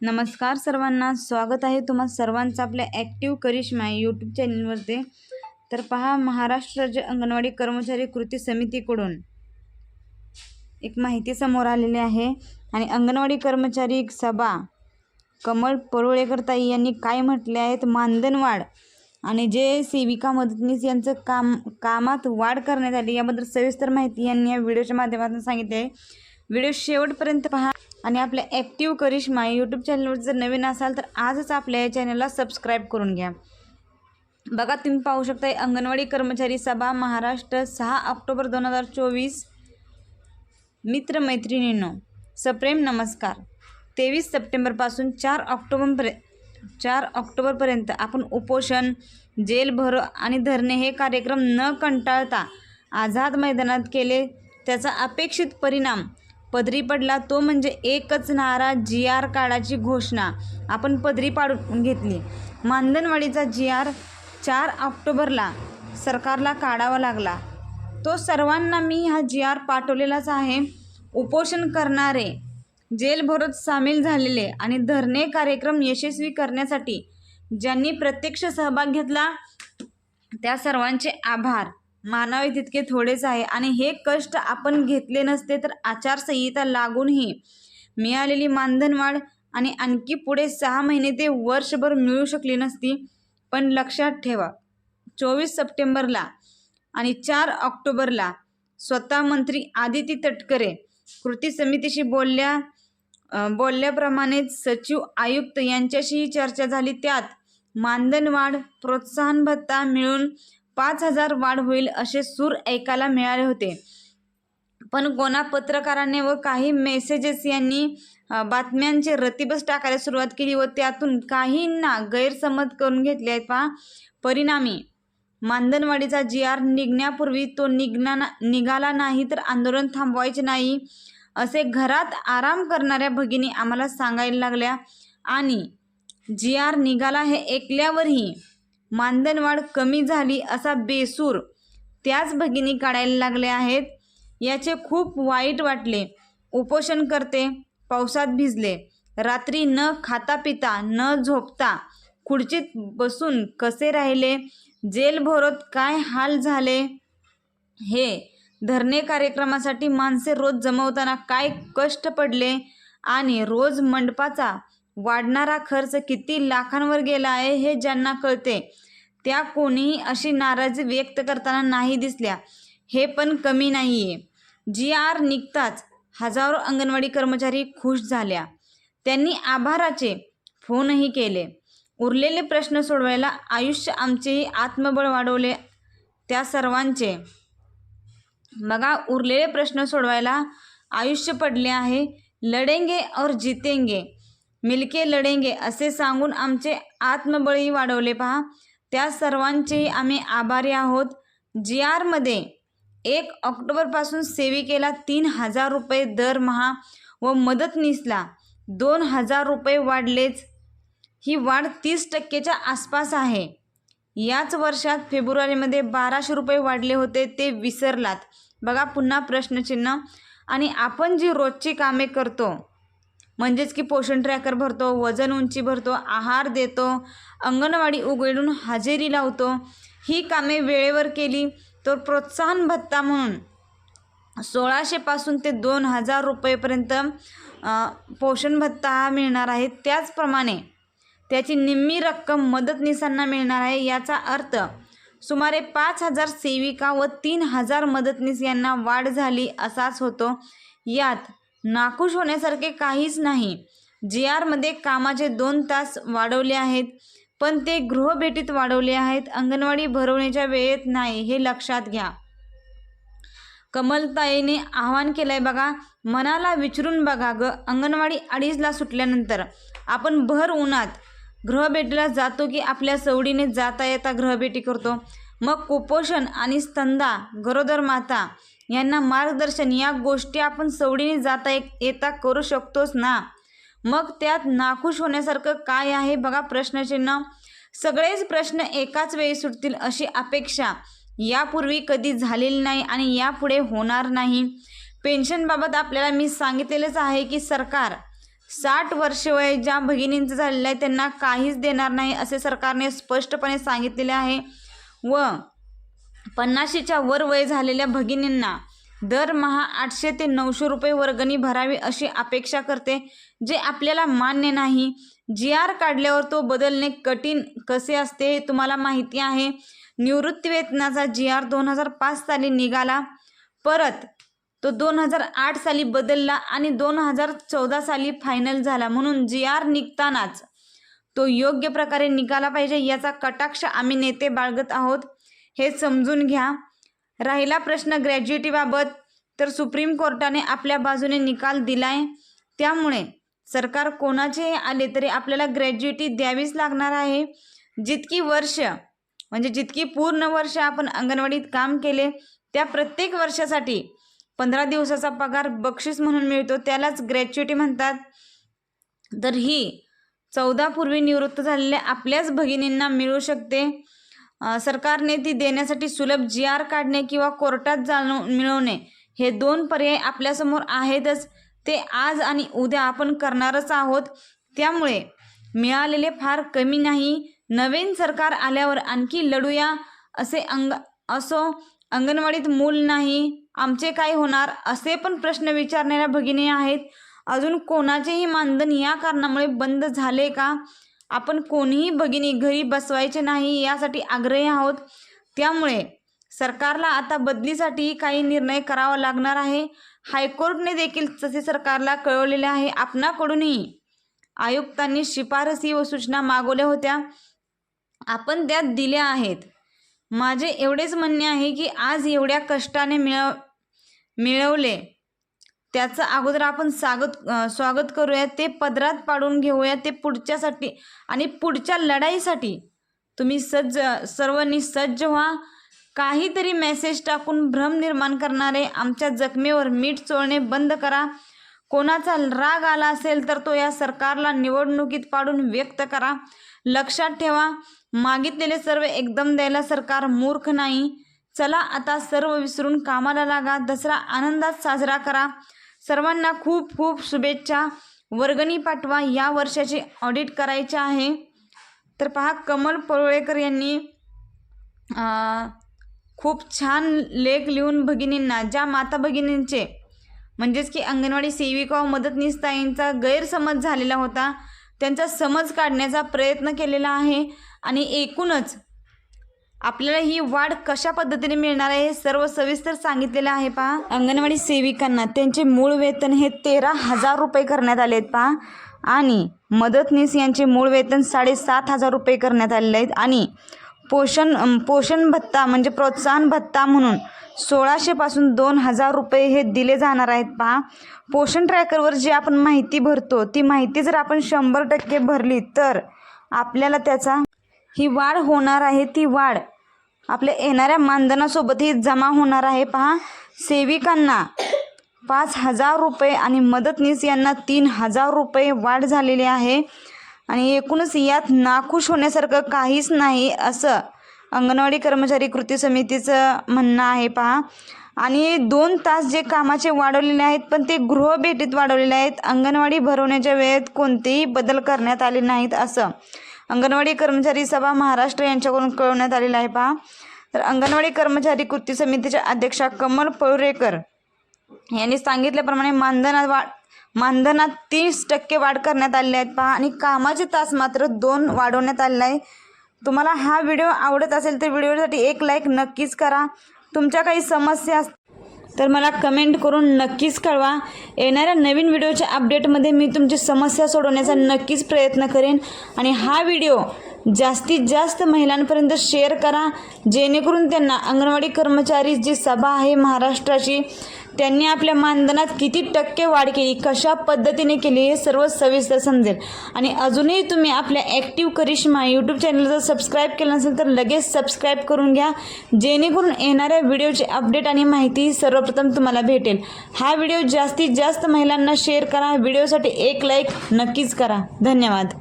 नमस्कार सर्वांना, स्वागत आहे तुम्हा सर्वांचं आपल्या ॲक्टिव्ह करिश्मा यूट्यूब चॅनलवरती। तर पहा, महाराष्ट्र राज्य अंगणवाडी कर्मचारी कृती समितीकडून एक माहिती समोर आलेली आहे आणि अंगणवाडी कर्मचारी सभा कमल परुळेकर ताई यांनी काय म्हटले आहेत, मानधनवाढ आणि जे सेविका मदतनीस यांचं कामात वाढ करण्यात आली याबद्दल सविस्तर माहिती यांनी या व्हिडिओच्या माध्यमातून सांगितली आहे। व्हिडिओ शेवटपर्यंत पहा आणि आपल्या ॲक्टिव्ह करिश्मा यूट्यूब चॅनलवर जर नवीन असाल तर आजच आपल्या या चॅनलला सबस्क्राईब करून घ्या। बघा, तुम्ही पाहू शकता अंगणवाडी कर्मचारी सभा महाराष्ट्र 6 ऑक्टोबर 2024। मित्रमैत्रिणींनो, सप्रेम नमस्कार। 23 सप्टेंबरपासून 4 ऑक्टोबरपर्यंत आपण उपोषण, जेल भरो आणि धरणे हे कार्यक्रम न कंटाळता आझाद मैदानात केले। त्याचा अपेक्षित परिणाम पदरी पडला, तो म्हणजे एकच नारा, GR काढाची घोषणा आपण पदरी पाडून घेतली। मानधनवाढीचा GR 4 ऑक्टोबरला सरकारला काढावा लागला। तो सर्वांना मी हा GR पाठवलेलाच आहे। उपोषण करणारे, जेल भरोत सामील झालेले आणि धरणे कार्यक्रम यशस्वी करण्यासाठी ज्यांनी प्रत्यक्ष सहभाग घेतला त्या सर्वांचे आभार मानावे तितके थोडेच आहे। आणि हे कष्ट आपण घेतले नसते तर आचारसंहिता लागूनही मिळालेली मानधनवाढ आणि आणखी पुढे 6 महिने ते वर्षभर मिळू शकली नसती। पण लक्षात ठेवा, 24 सप्टेंबरला आणि 4 ऑक्टोबरला स्वतः मंत्री आदिती तटकरे कृती समितीशी बोलल्याप्रमाणेच सचिव आयुक्त यांच्याशीही चर्चा झाली। त्यात मानधनवाढ, प्रोत्साहन भत्ता मिळून 5,000 वाढ होईल असे सूर ऐकायला मिळाले होते। पण कोणा पत्रकारांनी व काही मेसेजेस यांनी बातम्यांचे रतीबस टाकायला सुरुवात केली व त्यातून काहींना गैरसमज करून घेतले आहेत। पहा, परिणामी मानधनवाढीचा GR निघण्यापूर्वी तो निघाला नाही तर आंदोलन थांबवायचे नाही असे घरात आराम करणाऱ्या भगिनी आम्हाला सांगायला लागल्या आणि GR निघाला हे ऐकल्यावरही मानधनवाढ कमी झाली असा बेसूर त्याच भगिनी काढायला लागल्या आहेत। याचे खूप वाईट वाटले। उपोषण करते पावसात भिजले, रात्री न खाता पिता न झोपता खुर्चीत बसून कसे राहिले, जेल भरोत काय हाल झाले, हे धरणे कार्यक्रमासाठी माणसे रोज जमवताना काय कष्ट पडले आणि रोज मंडपाचा वाढणारा खर्च किती लाखांवर गेला आहे हे ज्यांना कळते त्या कोणीही अशी नाराजी व्यक्त करताना नाही दिसल्या। हे पण कमी नाहीये। GR निघताच हजारो अंगणवाडी कर्मचारी खुश झाल्या। त्यांनी आभाराचे फोनही केले। उरलेले प्रश्न सोडवायला आयुष्य आमचेही आत्मबळ वाढवले त्या सर्वांचे। बघा, उरलेले प्रश्न सोडवायला आयुष्य पडले आहे। लढेंगे और जीतेंगे, मिलके लढेंगे असे सांगून आमचे आत्मबळही वाढवले। पहा, त्या सर्वांचेही आम्ही आभारी आहोत। GR मध्ये 1 ऑक्टोबरपासून सेविकेला 3,000 रुपये दरमहा व मदतनीसला 2,000 रुपये वाढलेच। ही वाढ 30% आसपास आहे। याच वर्षात फेब्रुवारीमध्ये 1,200 रुपये वाढले होते, ते विसरलात। बघा, पुन्हा प्रश्नचिन्ह। आणि आपण जी रोजची कामे करतो म्हणजेच की पोषण ट्रॅकर भरतो, वजन उंची भरतो, आहार देतो, अंगणवाडी उघडून हजेरी लावतो, ही कामे वेळेवर केली तर प्रोत्साहन भत्ता म्हणून 1,600 पासून ते 2,000 रुपयेपर्यंत पोषण भत्ता हा मिळणार आहे। त्याचप्रमाणे त्याची निम्मी रक्कम मदतनीसांना मिळणार आहे। याचा अर्थ सुमारे 5,000 सेविका व 3,000 मदतनीस यांना वाढ झाली असाच होतो। यात नाखुश होण्यासारखे काहीच नाही। GR मध्ये कामाचे 2 तास वाढवले आहेत, पण ते गृहभेटीत वाढवले आहेत, अंगणवाडी भरवण्याच्या वेळेत नाही, हे लक्षात घ्या। कमलताईने आवाहन केलंय बघा, मनाला विचारून बघा ग, अंगणवाडी 2:30ला सुटल्यानंतर आपण भर उन्हात गृहभेटीला जातो की आपल्या सवडीने जाता येता गृहभेटी करतो? मग कुपोषण आणि स्तंदा, गरोदर माता यांना मार्गदर्शन या गोष्टी आपण सवडीने जाता येता करू शकतोच ना। मग त्यात नाखुश होण्यासारखं काय आहे? बघा, प्रश्नचिन्ह। सगळेच प्रश्न एकाच वेळी सुटतील अशी अपेक्षा यापूर्वी कधी झालेली नाही आणि यापुढे होणार नाही। पेन्शनबाबत आपल्याला मी सांगितलेलंच आहे की सरकार 60 वर्ष वय ज्या भगिनींचं झालेलं आहे त्यांना काहीच देणार नाही असे सरकारने स्पष्टपणे सांगितलेले आहे व 50च्या वर वय झालेल्या भगिनींना दरमहा 800 ते 900 रुपये वर्गणी भरावी अशी अपेक्षा करते, जे आपल्याला मान्य नाही। GR काढल्यावर तो बदलणे कठीण कसे असते हे तुम्हाला माहिती आहे। निवृत्तीवेतनाचा GR 2005 साली निघाला, परत तो 2008 साली बदलला आणि 2014 साली फायनल झाला, म्हणून GR निघतानाच तो योग्य प्रकारे निघाला पाहिजे याचा कटाक्ष आम्ही नेते बाळगत आहोत, हे समजून घ्या। राहिला प्रश्न ग्रॅज्युइटीबाबत, तर सुप्रीम कोर्टाने आपल्या बाजूने निकाल दिलाय, त्यामुळे सरकार कोणाचे आले तरी आपल्याला ग्रॅज्युइटी द्यावीच लागणार आहे। जितकी वर्ष म्हणजे जितकी पूर्ण वर्ष आपण अंगणवाडीत काम केले त्या प्रत्येक वर्षासाठी 15 दिवसाचा पगार बक्षीस म्हणून मिळतो, त्यालाच ग्रॅज्युइटी म्हणतात। तर ही 14 पूर्वी निवृत्त झालेल्या आपल्याच भगिनींना मिळू शकते। सरकारने ती देण्यासाठी सुलभ GR काढणे किंवा कोर्टात जाऊन मिळवणे हे 2 पर्याय आपल्यासमोर आहेतच, ते आज आणि उद्या आपण करणारच आहोत, त्यामुळे मिळालेले फार कमी नाही। नवीन सरकार आल्यावर आणखी लढूया। अंगणवाडीत मूल नाही, आमचे काय होणार असे पण प्रश्न विचारणाऱ्या भगिनी आहेत। अजून कोणाचेही मानधन या कारणामुळे बंद झाले का? आपण कोणीही भगिनी घरी बसवायचे नाही यासाठी आग्रही आहोत, त्यामुळे सरकारला आता बदलीसाठी काही निर्णय करावा लागणार आहे। हायकोर्टने देखील तसे सरकारला कळवलेले आहे। आपणाकडूनही आयुक्तांनी शिफारसी व सूचना मागवल्या होत्या, आपण त्यात दिल्या आहेत। माझे एवढेच म्हणणे आहे की आज एवढ्या कष्टाने मिळवले त्याचं अगोदर आपण स्वागत करूया, ते पदरात पाडून घेऊया, ते पुढच्यासाठी आणि पुढच्या लढाईसाठी तुम्ही सर्वांनी सज्ज व्हा। काहीतरी मेसेज टाकून भ्रम निर्माण करणारे आमच्या जखमेवर मीठ चोळणे बंद करा। कोणाचा राग आला असेल तर तो या सरकारला निवडणुकीत पाडून व्यक्त करा। लक्षात ठेवा, मागितलेले सर्व एकदम द्यायला सरकार मूर्ख नाही। चला आता सर्व विसरून कामाला लागा, दसरा आनंदात साजरा करा। सर्वांना खूप खूप शुभेच्छा। वर्गणी पाठवा, या वर्षाचे ऑडिट करायचे आहे। तर पहा, कमल परुळेकर यांनी खूप छान लेख लिहून भगिनींना, ज्या माता भगिनींचे म्हणजेच की अंगणवाडी सेविका व मदतनीसताईंचा गैरसमज झालेला होता, त्यांचा समज काढण्याचा प्रयत्न केलेला आहे आणि एकूणच आपल्याला ही वाढ कशा पद्धतीने मिळणार आहे हे सर्व सविस्तर सांगितलेलं आहे। पहा, अंगणवाडी सेविकांना त्यांचे मूळ वेतन हे 13,000 रुपये करण्यात आले आहेत पहा, आणि मदतनीस यांचे मूळ वेतन 7,500 रुपये करण्यात आलेले आहेत, आणि पोषण भत्ता म्हणजे प्रोत्साहन भत्ता म्हणून 1600 पासून 2,000 रुपये हे दिले जाणार आहेत। पहा, पोषण ट्रॅकरवर जी आपण माहिती भरतो ती माहिती जर आपण 100% भरली तर आपल्याला त्याचा ही वाढ होणार आहे, ती वाढ आपल्या येणाऱ्या मानधनासोबतही जमा होणार आहे। पहा, सेविकांना 5,000 रुपये आणि मदतनीस यांना 3,000 रुपये वाढ झालेली आहे, आणि एकूणच यात नाखुश होण्यासारखं काहीच नाही असं अंगणवाडी कर्मचारी कृती समितीचं म्हणणं आहे। पहा, आणि 2 तास जे कामाचे वाढवलेले आहेत पण ते गृहभेटीत वाढवलेले आहेत, अंगणवाडी भरवण्याच्या वेळेत कोणतेही बदल करण्यात आले नाहीत असं अंगणवाडी कर्मचारी सभा महाराष्ट्र यांच्याकडून कळवण्यात आलेलं आहे। पहा, तर अंगणवाडी कर्मचारी कृती समितीच्या अध्यक्षा कमल परुळेकर यांनी सांगितल्याप्रमाणे मानधनात 30% वाढ करण्यात आलेली आहेत। पहा, आणि कामाचे तास मात्र 2 वाढवण्यात आलेले आहे। तुम्हाला हा व्हिडिओ आवडत असेल तर व्हिडिओसाठी एक लाईक नक्कीच करा। तुमच्या काही समस्या तर मला कमेंट करून नक्कीच कळवा। येणाऱ्या नवीन व्हिडिओच्या अपडेटमध्ये मी तुमची समस्या सोडवण्याचा नक्कीच प्रयत्न करेन, आणि हा व्हिडिओ जास्तीत जास्त महिलांपर्यंत शेअर करा, जेणेकरून त्यांना अंगणवाडी कर्मचारी जी सभा आहे महाराष्ट्राची त्यांनी आपल्या मानधनात किती टक्के वाढ केली, कशा पद्धतीने केली हे सर्व सविस्तर समजेल। आणि अजूनही तुम्ही आपल्या ॲक्टिव्ह करिश्मा यूट्यूब चॅनल जर सबस्क्राईब केलं नसेल तर लगेच सबस्क्राईब करून घ्या, जेणेकरून येणाऱ्या व्हिडिओची अपडेट आणि माहिती सर्वप्रथम तुम्हाला भेटेल। हा व्हिडिओ जास्तीत जास्त महिलांना शेअर करा, व्हिडिओसाठी एक लाईक नक्कीच करा। धन्यवाद।